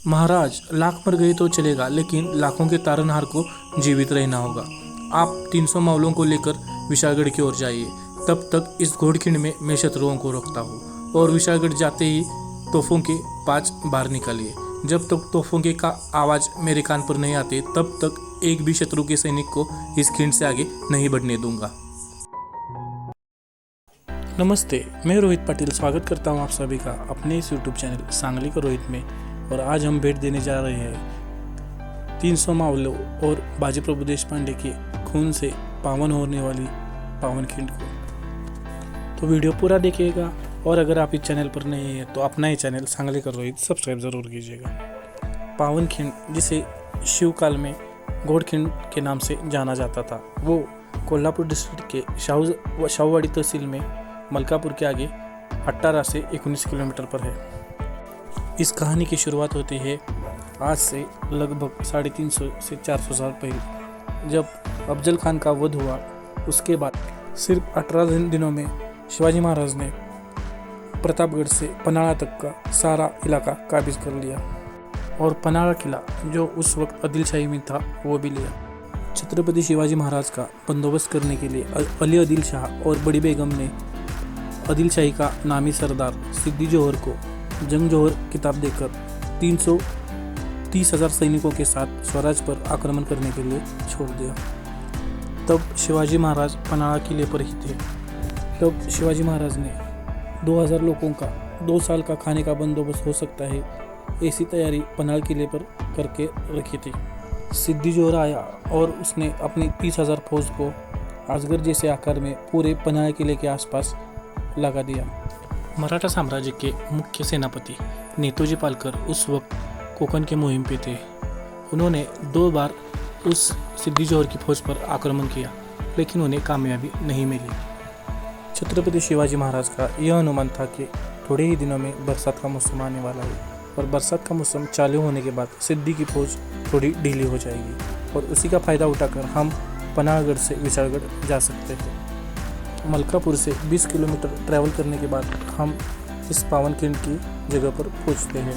महाराज, लाख मर गए तो चलेगा, लेकिन लाखों के तारनहार को जीवित रहना होगा। आप 300 मावलों को लेकर विशालगढ़ की ओर जाइए। तब तक इस घोड़खिंड में मैं शत्रुओं को रोकता हूँ। और विशालगढ़ जाते ही तोपों के 5 बार निकालिए। जब तक तोपों के का आवाज़ मेरे कान पर नहीं आते, तब तक एक भी शत्रु के सैनिक को इस खिंड से आगे नहीं बढ़ने दूंगा। नमस्ते, मैं रोहित पाटिल स्वागत करता हूं आप सभी का अपने इस यूट्यूब चैनल सांगली का रोहित में। और आज हम भेंट देने जा रहे हैं 300 मावलों और बाजी प्रभु देशपांडे के खून से पावन होने वाली पावन खिंड को। तो वीडियो पूरा देखिएगा। और अगर आप इस चैनल पर नए हैं तो अपना ही चैनल सांगली का रोहित सब्सक्राइब ज़रूर कीजिएगा। पावन खिंड, जिसे शिवकाल में घोड़खिंड के नाम से जाना जाता था, वो कोल्हापुर डिस्ट्रिक्ट के शाहूवाड़ी तहसील में मलकापुर के आगे 18 से 19 किलोमीटर पर है। इस कहानी की शुरुआत होती है आज से लगभग 350 से 400 साल पहले, जब अफजल खान का वध हुआ। उसके बाद सिर्फ 18 दिनों में शिवाजी महाराज ने प्रतापगढ़ से पनाड़ा तक का सारा इलाका काबिज कर लिया और पनाड़ा किला, जो उस वक्त आदिलशाही में था, वो भी लिया। छत्रपति शिवाजी महाराज का बंदोबस्त करने के लिए अली आदिल शाह और बड़ी बेगम ने आदिलशाही का नामी सरदार सिद्दी जोहर को जंग जोहर किताब देकर 330,000 सैनिकों के साथ स्वराज पर आक्रमण करने के लिए छोड़ दिया। तब शिवाजी महाराज पनाड़ा किले पर ही थे। तब शिवाजी महाराज ने 2000 लोगों का 2 साल का खाने का बंदोबस्त हो सकता है, ऐसी तैयारी पनाड़ किले पर करके रखी थी। सिद्दी जोहर आया और उसने अपनी 30,000 फौज को अजगर जैसे आकार में पूरे पनाड़ किले के आसपास लगा दिया। मराठा साम्राज्य के मुख्य सेनापति नेतोजी पालकर उस वक्त कोकण के मुहिम पे थे। उन्होंने 2 बार उस सिद्दी जोहर की फौज पर आक्रमण किया, लेकिन उन्हें कामयाबी नहीं मिली। छत्रपति शिवाजी महाराज का यह अनुमान था कि थोड़े ही दिनों में बरसात का मौसम आने वाला है और बरसात का मौसम चालू होने के बाद सिद्दी की फौज थोड़ी ढीली हो जाएगी और उसी का फ़ायदा उठाकर हम पनाहगढ़ से विशालगढ़ जा सकते थे। मलकापुर से 20 किलोमीटर ट्रैवल करने के बाद हम इस पावन खिंड की जगह पर पहुंचते हैं।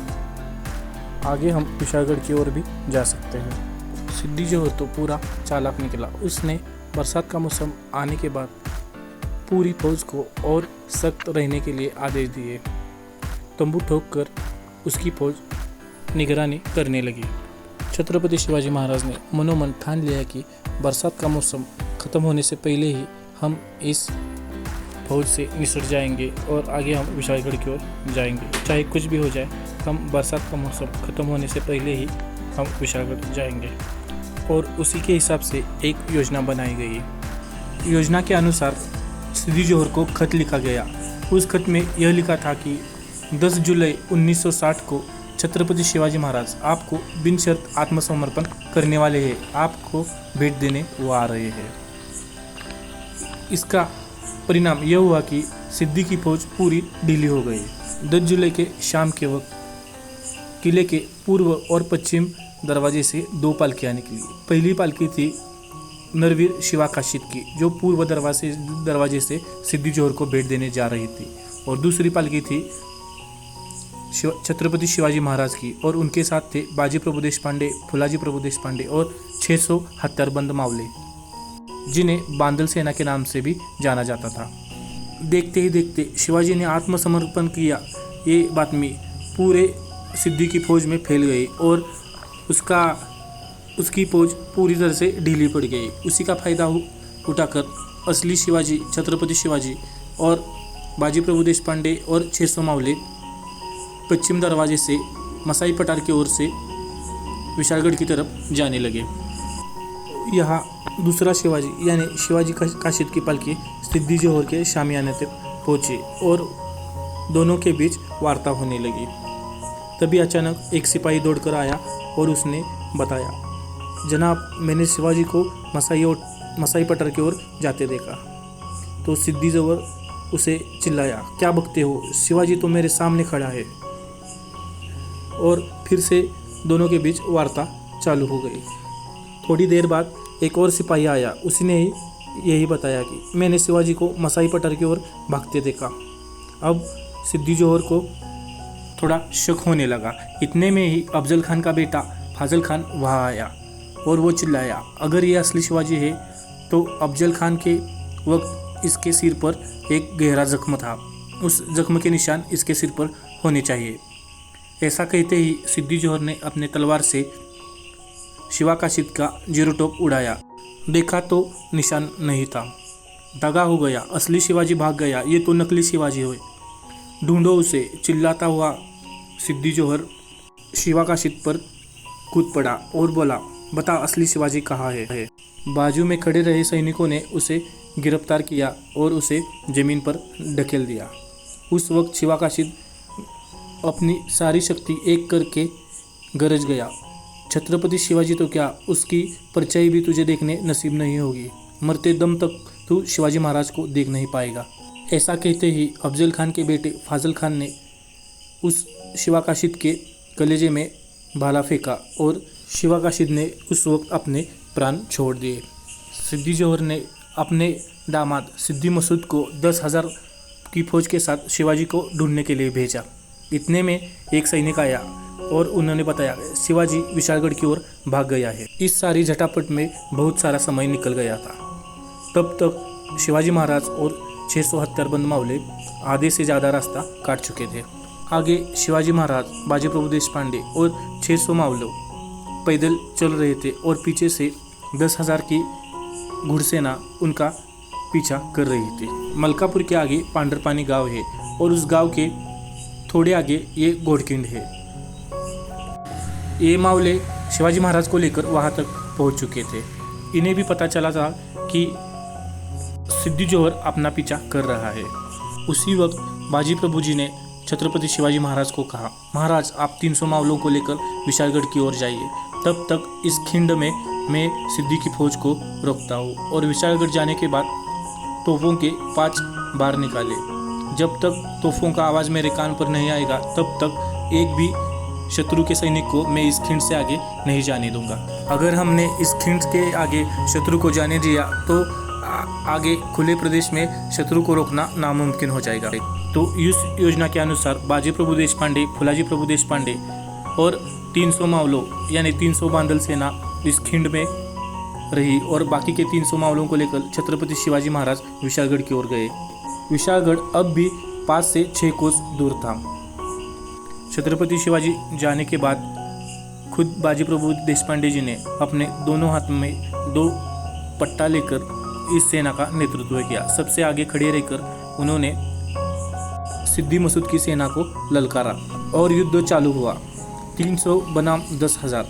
आगे हम विशालगढ़ की ओर भी जा सकते हैं। सिद्दी जोहर तो पूरा चालाक निकला। उसने बरसात का मौसम आने के बाद पूरी फौज को और सख्त रहने के लिए आदेश दिए। तंबू ठोक कर उसकी फौज निगरानी करने लगी। छत्रपति शिवाजी महाराज ने मनोमन ठान लिया कि बरसात का मौसम ख़त्म होने से पहले ही हम इस फौज से निसट जाएंगे और आगे हम विशालगढ़ की ओर जाएंगे। चाहे कुछ भी हो जाए, हम बरसात का मौसम ख़त्म होने से पहले ही हम विशालगढ़ जाएंगे। और उसी के हिसाब से एक योजना बनाई गई। योजना के अनुसार सिद्दी जोहर को खत लिखा गया। उस खत में यह लिखा था कि 10 जुलाई 1960 को छत्रपति शिवाजी महाराज आपको बिन शर्त आत्मसमर्पण करने वाले हैं। आपको भेंट देने वो आ रहे हैं। इसका परिणाम यह हुआ कि सिद्दी की फौज पूरी ढीली हो गई। 10 जुलाई के शाम के वक्त किले के पूर्व और पश्चिम दरवाजे से 2 पालकियाँ निकली। पहली पालकी थी नरवीर शिवाकाशित की, जो पूर्व दरवाजे से सिद्दी जोहर को भेंट देने जा रही थी, और दूसरी पालकी थी छत्रपति शिवाजी महाराज की, और उनके साथ थे बाजी प्रभु देशपांडे, फुलाजी प्रभु देशपांडे और 600 हत्यारबंद मावले, जिन्हें बांदल सेना के नाम से भी जाना जाता था। देखते ही देखते शिवाजी ने आत्मसमर्पण किया, ये बातमी पूरे सिद्दी की फौज में फैल गई और उसकी फौज पूरी तरह से ढीली पड़ गई। उसी का फायदा उठाकर असली शिवाजी, छत्रपति शिवाजी और बाजी प्रभु देशपांडे और 600 मावले पश्चिम दरवाजे से मसाई पठार की ओर से विशालगढ़ की तरफ जाने लगे। यहाँ दूसरा शिवाजी यानी शिवाजी काशिद की पालकी सिद्दी जोहर के शामियाने तक पहुंची और दोनों के बीच वार्ता होने लगी। तभी अचानक एक सिपाही दौड़कर आया और उसने बताया, जनाब, मैंने शिवाजी को मसाई पठार की ओर जाते देखा। तो सिद्दी जोहर उसे चिल्लाया, क्या बकते हो, शिवाजी तो मेरे सामने खड़ा है। और फिर से दोनों के बीच वार्ता चालू हो गई। थोड़ी देर बाद एक और सिपाही आया। उसने यही बताया कि मैंने शिवाजी को मसाई पठार की ओर भागते देखा। अब सिद्दी जोहर को थोड़ा शक होने लगा। इतने में ही अफजल खान का बेटा फाजल खान वहाँ आया और वो चिल्लाया, अगर ये असली शिवाजी है तो अफजल खान के वक्त इसके सिर पर एक गहरा जख्म था, उस जख्म के निशान इसके सिर पर होने चाहिए। ऐसा कहते ही सिद्दी जोहर ने अपने तलवार से शिवा काशिद का जीरोटॉप उड़ाया। देखा तो निशान नहीं था। दगा हो गया, असली शिवाजी भाग गया, ये तो नकली शिवाजी हुए। ढूंढो उसे, चिल्लाता हुआ सिद्दी जोहर शिवा काशिद पर कूद पड़ा और बोला, बता असली शिवाजी कहाँ है। बाजू में खड़े रहे सैनिकों ने उसे गिरफ्तार किया और उसे जमीन पर ढकेल दिया। उस वक्त शिवा काशिद अपनी सारी शक्ति एक करके गरज गया, छत्रपति शिवाजी तो क्या, उसकी परछाई भी तुझे देखने नसीब नहीं होगी। मरते दम तक तू शिवाजी महाराज को देख नहीं पाएगा। ऐसा कहते ही अफजल खान के बेटे फाजल खान ने उस शिवा काशिद के कलेजे में भाला फेंका और शिवा काशिद ने उस वक्त अपने प्राण छोड़ दिए। सिद्दी जोहर ने अपने दामाद सिद्दी मसूद को 10,000 की फौज के साथ शिवाजी को ढूंढने के लिए भेजा। इतने में एक सैनिक आया और उन्होंने बताया, शिवाजी विशालगढ़ की ओर भाग गया है। इस सारी झटापट में बहुत सारा समय निकल गया था। तब तक शिवाजी महाराज और 600 हत्यारबंद मावले आधे से ज़्यादा रास्ता काट चुके थे। आगे शिवाजी महाराज, बाजी प्रभु देशपांडे और 600 मावलों पैदल चल रहे थे और पीछे से 10,000 की घुड़सेना उनका पीछा कर रही थी। मलकापुर के आगे पांडरपानी गांव है और उस गांव के थोड़े आगे ये घोड़किंड है। ये मावले शिवाजी महाराज को लेकर वहां तक पहुंच चुके थे। इन्हें भी पता चला था कि सिद्दी जोहर अपना पीछा कर रहा है। उसी वक्त बाजी प्रभु जी ने छत्रपति शिवाजी महाराज को कहा, महाराज आप 300 मावलों को लेकर विशालगढ़ की ओर जाइए, तब तक इस खिंड में मैं सिद्दी की फौज को रोकता हूँ और विशालगढ़ जाने के बाद तोपों के 5 बार निकाले। जब तक तोपों का आवाज़ मेरे कान पर नहीं आएगा तब तक एक भी शत्रु के सैनिक को मैं इस खिंड से आगे नहीं जाने दूंगा। अगर हमने इस खिंड के आगे शत्रु को जाने दिया तो आगे खुले प्रदेश में शत्रु को रोकना नामुमकिन हो जाएगा। तो इस योजना के अनुसार बाजी प्रभु देशपांडे, फुलाजी प्रभु देशपांडे और 300 मावलों यानी 300 बांदल सेना इस खिंड में रही और बाकी के 300 मावलों को लेकर छत्रपति शिवाजी महाराज विशालगढ़ की ओर गए। विशालगढ़ अब भी 5 से 6 कोस दूर था। छत्रपति शिवाजी जाने के बाद खुद बाजी प्रभु देशपांडे जी ने अपने दोनों हाथ में 2 पट्टा लेकर इस सेना का नेतृत्व किया। सबसे आगे खड़े रहकर उन्होंने सिद्दी मसूद की सेना को ललकारा और युद्ध चालू हुआ। 300 बनाम 10,000।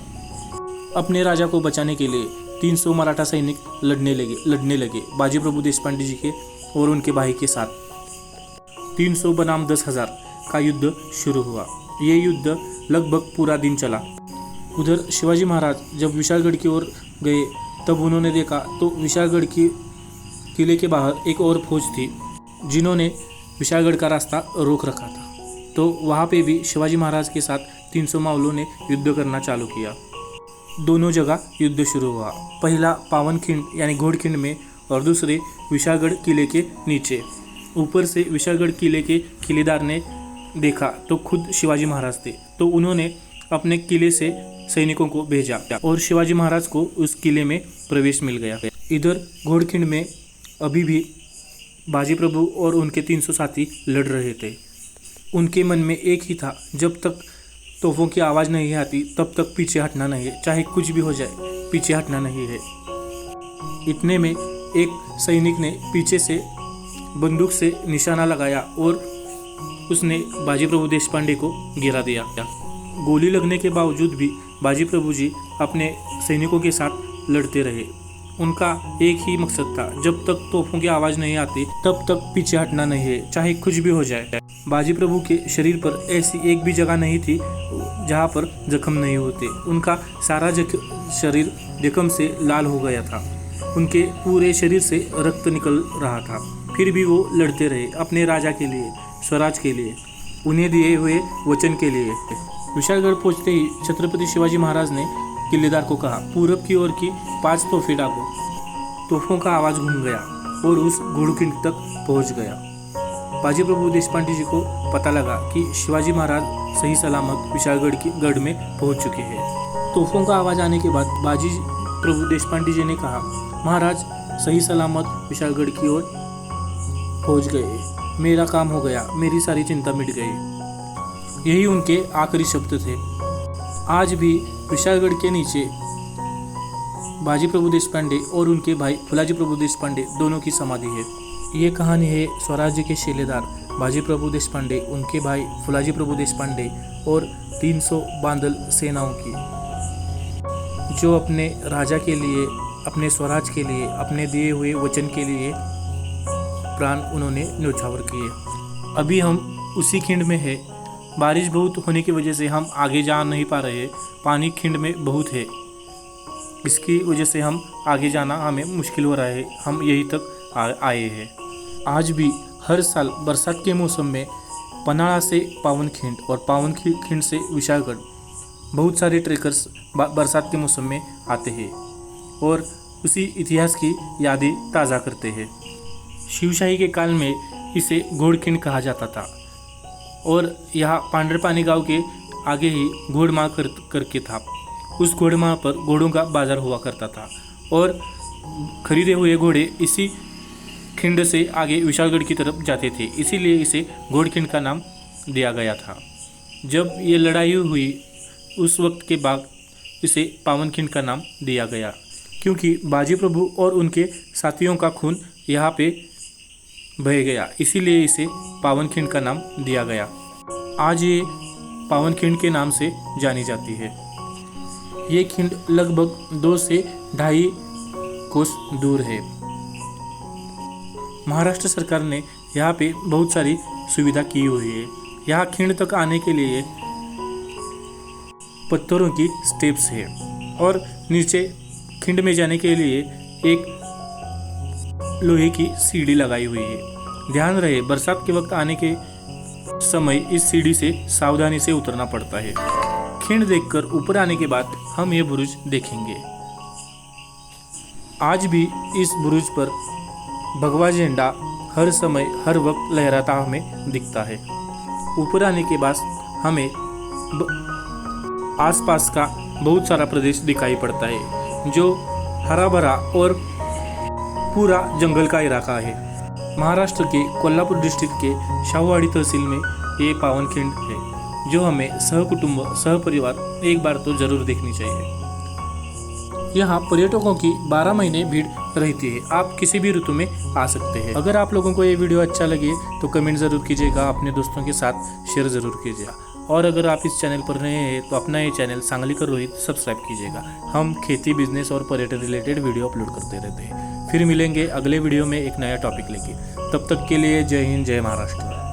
अपने राजा को बचाने के लिए 300 मराठा सैनिक लड़ने लगे बाजी प्रभु देशपांडे जी के और उनके भाई के साथ। 300 बनाम 10,000 का युद्ध शुरू हुआ। ये युद्ध लगभग पूरा दिन चला। उधर शिवाजी महाराज जब विशालगढ़ की ओर गए तब उन्होंने देखा तो विशालगढ़ की किले के बाहर एक और फौज थी जिन्होंने विशालगढ़ का रास्ता रोक रखा था। तो वहाँ पे भी शिवाजी महाराज के साथ 300 मावलों ने युद्ध करना चालू किया। दोनों जगह युद्ध शुरू हुआ। पहला पावनखिंड यानी घोड़खिंड में और दूसरे विशालगढ़ किले के नीचे। ऊपर से विशालगढ़ किले के किलेदार ने देखा तो खुद शिवाजी महाराज थे, तो उन्होंने अपने किले से सैनिकों को भेजा और शिवाजी महाराज को उस किले में प्रवेश मिल गया। इधर घोड़खिंड में अभी भी बाजी प्रभु और उनके 300 साथी लड़ रहे थे। उनके मन में एक ही था, जब तक तोपों की आवाज़ नहीं आती तब तक पीछे हटना नहीं है, चाहे कुछ भी हो जाए पीछे हटना नहीं है। इतने में एक सैनिक ने पीछे से बंदूक से निशाना लगाया और उसने बाजी प्रभु देशपांडे को गिरा दिया। गोली लगने के बावजूद भी बाजी प्रभु जी अपने सैनिकों के साथ लड़ते रहे। उनका एक ही मकसद था, जब तक तोपों की आवाज़ नहीं आती तब तक पीछे हटना नहीं है, चाहे कुछ भी हो जाए। बाजी प्रभु के शरीर पर ऐसी एक भी जगह नहीं थी जहाँ पर जख्म नहीं होते। उनका सारा शरीर जख्म से लाल हो गया था। उनके पूरे शरीर से रक्त निकल रहा था। फिर भी वो लड़ते रहे अपने राजा के लिए, स्वराज के लिए, उन्हें दिए हुए वचन के लिए। विशालगढ़ पहुंचते ही छत्रपति शिवाजी महाराज ने किलेदार को कहा, पूरब की ओर की 5 तोहफे डालो। तोहफों का आवाज़ घूम गया और उस घोड़खिंड तक पहुंच गया। बाजी प्रभु देशपांडे जी को पता लगा कि शिवाजी महाराज सही सलामत विशालगढ़ की गढ़ में पहुंच चुके हैं। तोपों का आवाज़ आने के बाद बाजी प्रभु देशपांडे जी ने कहा, महाराज सही सलामत विशालगढ़ की ओर पहुंच गए, मेरा काम हो गया, मेरी सारी चिंता मिट गई। यही उनके आखिरी शब्द थे। आज भी विशालगढ़ के नीचे बाजी प्रभु देशपांडे और उनके भाई फुलाजी प्रभु देशपांडे दोनों की समाधि है। ये कहानी है स्वराज्य के शिलेदार बाजी प्रभु देशपांडे, उनके भाई फुलाजी प्रभु देशपांडे और 300 बांदल सेनाओं की, जो अपने राजा के लिए, अपने स्वराज के लिए, अपने दिए हुए वचन के लिए प्राण उन्होंने न्योछावर किए। अभी हम उसी खिंड में है। बारिश बहुत होने की वजह से हम आगे जा नहीं पा रहे, पानी खिंड में बहुत है, इसकी वजह से हम आगे जाना हमें मुश्किल हो रहा है। हम यहीं तक आए हैं। आज भी हर साल बरसात के मौसम में पनाड़ा से पावनखिंड और पावनखिंड से विशालगढ़ बहुत सारे ट्रेकर्स बरसात के मौसम में आते हैं और उसी इतिहास की यादें ताज़ा करते हैं। शिवशाही के काल में इसे घोड़खिंड कहा जाता था और यहाँ पांडरपानी गांव के आगे ही घोड़माळ करके था। उस घोड़माळ पर घोड़ों का बाजार हुआ करता था और खरीदे हुए घोड़े इसी खिंड से आगे विशालगढ़ की तरफ जाते थे, इसीलिए इसे घोड़खिंड का नाम दिया गया था। जब ये लड़ाई हुई उस वक्त के बाद इसे पावनखिंड का नाम दिया गया, क्योंकि बाजी प्रभु और उनके साथियों का खून यहाँ पे बह गया, इसीलिए इसे पावनखिंड का नाम दिया गया। आज ये पावनखिंड के नाम से जानी जाती है। ये खिंड लगभग 2 से 2.5 कोस दूर है। महाराष्ट्र सरकार ने यहाँ पे बहुत सारी सुविधा की हुई है। यहाँ खिंड तक आने के लिए पत्थरों की स्टेप्स है और नीचे खिंड में जाने के लिए एक लोहे की सीढ़ी लगाई हुई है। ध्यान रहे, बरसात के वक्त आने के समय इस सीढ़ी से सावधानी से उतरना पड़ता है। खिंड देखकर ऊपर आने के बाद हम ये बुरुज देखेंगे। आज भी इस बुरुज पर भगवा झंडा हर समय हर वक्त लहराता हमें दिखता है। ऊपर आने के बाद हमें आसपास का बहुत सारा प्रदेश दिखाई पड़ता है, जो हरा भरा और पूरा जंगल का इलाका है। महाराष्ट्र के कोल्हापुर डिस्ट्रिक्ट के शाहूवाड़ी तहसील में ये पावनखिंड है, जो हमें सहकुटुंब सहपरिवार एक बार तो जरूर देखनी चाहिए। यहाँ पर्यटकों की 12 महीने भीड़ रहती है। आप किसी भी ऋतु में आ सकते हैं। अगर आप लोगों को ये वीडियो अच्छा लगे तो कमेंट ज़रूर कीजिएगा, अपने दोस्तों के साथ शेयर ज़रूर कीजिएगा और अगर आप इस चैनल पर नए हैं तो अपना ये चैनल सांगलीकर रोहित सब्सक्राइब कीजिएगा। हम खेती, बिजनेस और पर्यटन रिलेटेड वीडियो अपलोड करते रहते हैं। फिर मिलेंगे अगले वीडियो में एक नया टॉपिक लेके। तब तक के लिए जय हिंद, जय महाराष्ट्र।